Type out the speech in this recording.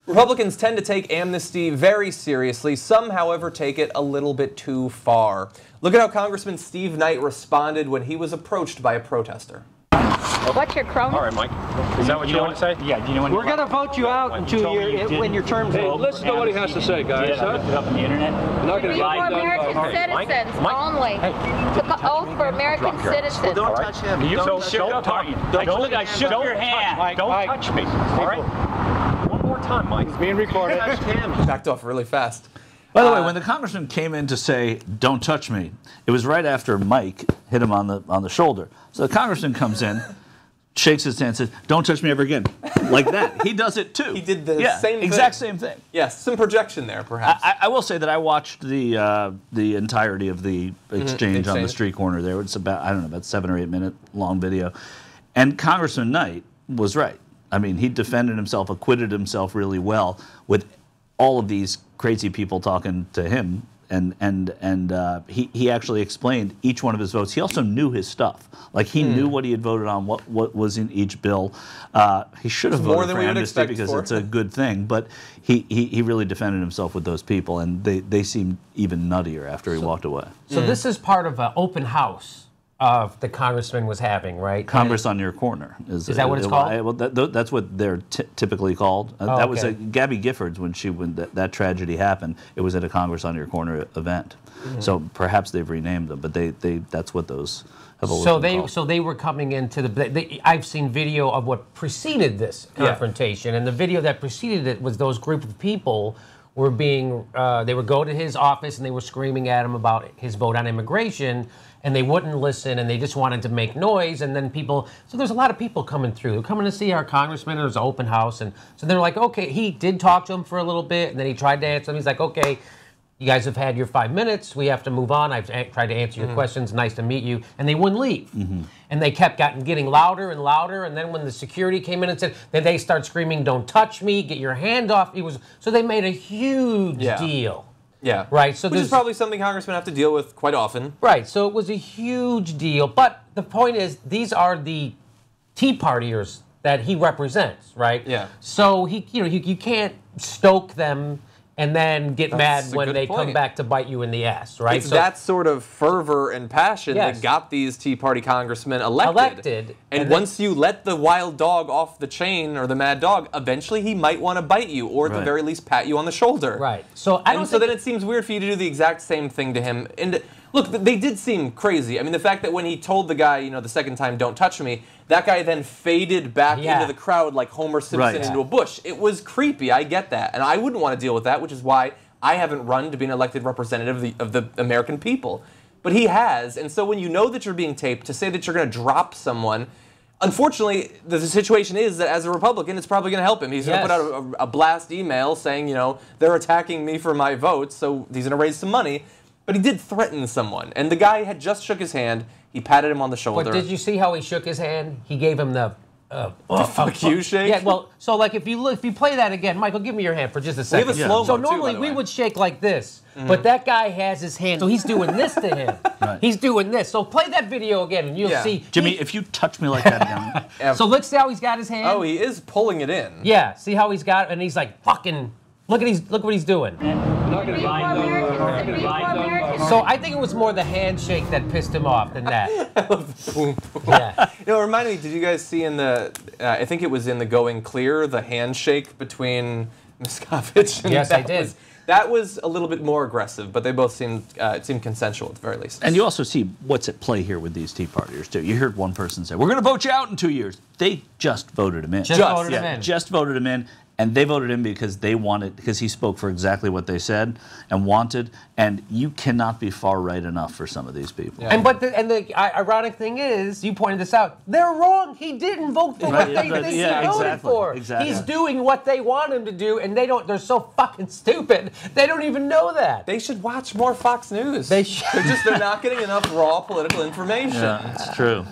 Republicans tend to take amnesty very seriously. Some, however, take it a little bit too far. Look at how Congressman Steve Knight responded when he was approached by a protester. What's your chrono? All right, Mike. Is that what you want to say? Yeah. Do you know when we're going to vote you out in 2 years when your term's Hey, over. listen to what he has to say, guys. I looked it up on the internet. We're not going to For American citizens only. Took an oath for American citizens. Don't touch him. I shook your hand. Don't touch me. All right? One more time, Mike. It's being recorded. Backed off really fast. By the way, when the congressman came in to say, "Don't touch me," it was right after Mike hit him on the shoulder. So the congressman comes in, shakes his hand, and says, "Don't touch me ever again," like that. He does it too. He did the same thing. Exact same thing. Yes, some projection there, perhaps. I will say that I watched the entirety of the exchange on the street corner there. It's about, I don't know, about 7 or 8 minute long video, and Congressman Knight was right. I mean, he defended himself, acquitted himself really well with all of these crazy people talking to him, and he actually explained each one of his votes. He also knew his stuff. Like, he knew what he had voted on, what was in each bill. He should have voted for amnesty because it's a good thing, but he really defended himself with those people, and they seemed even nuttier after he walked away. So this is part of an open house of the congressman was having, right? Congress on Your Corner. Is that what it's called? Well, that's what they're typically called. That was Gabby Giffords when that tragedy happened. It was at a Congress on Your Corner event. So perhaps they've renamed them, but that's what those have always been called. So they were coming into I've seen video of what preceded this confrontation, and the video that preceded it was those group of people were being they would go to his office and they were screaming at him about his vote on immigration. And they wouldn't listen, and they just wanted to make noise, and then so there's a lot of people coming through. They're coming to see our congressman, and there's an open house, and so they're like, okay, he did talk to him for a little bit, and then he tried to answer them. He's like, okay, you guys have had your 5 minutes, we have to move on, I've tried to answer your questions, nice to meet you, and they wouldn't leave. And they kept getting louder and louder, and then when the security came in and said, then they start screaming, don't touch me, get your hand off. So they made a huge deal. Yeah. Right. So which is probably something congressmen have to deal with quite often. Right. So it was a huge deal. But the point is, these are the Tea Partiers that he represents, right? Yeah. So you can't stoke them and then get mad when they come back to bite you in the ass, right? It's that sort of fervor and passion that got these Tea Party congressmen elected. And once you let the wild dog off the chain, or the mad dog, eventually he might want to bite you, or at the very least pat you on the shoulder. Right. So so then it seems weird for you to do the exact same thing to him. And look, they did seem crazy. I mean, the fact that when he told the guy, the second time, don't touch me, that guy then faded back into the crowd like Homer Simpson into a bush. It was creepy. I get that. And I wouldn't want to deal with that, which is why I haven't run to be an elected representative of the American people. But he has. And so when you know that you're being taped, to say that you're going to drop someone, unfortunately, the situation is that as a Republican, it's probably going to help him. He's going to put out a blast email saying, they're attacking me for my votes, so he's going to raise some money. But he did threaten someone. And the guy had just shook his hand. He patted him on the shoulder. But did you see how he shook his hand? He gave him the fuck you shake? Yeah, well, so like if you play that again, Michael, give me your hand for just a second. We have a slow-mo So normally we would shake like this, but that guy has his hand, so he's doing this to him. He's doing this. So play that video again, and you'll see. Jimmy, if you touch me like that again. So let's see how he's got his hand. Oh, he is pulling it in. Yeah, see how he's got it, and he's like fucking. Look what he's doing. So I think it was more the handshake that pissed him off than that. Yeah. It reminded me, did you guys see in I think it was in the Going Clear, the handshake between Miscavige and Yes, I did. That was a little bit more aggressive, but they both seemed consensual at the very least. And you also see what's at play here with these Tea Partiers, too. You heard one person say, we're going to vote you out in 2 years. They just voted him in. Just voted him in. And they voted him because because he spoke for exactly what they said and wanted. And you cannot be far right enough for some of these people. Yeah. And the ironic thing is, you pointed this out, they're wrong. He didn't vote for what they think he voted for. Exactly. He's doing what they want him to do, and they're so fucking stupid. They don't even know that. They should watch more Fox News. They should. They're not getting enough raw political information. Yeah, it's true.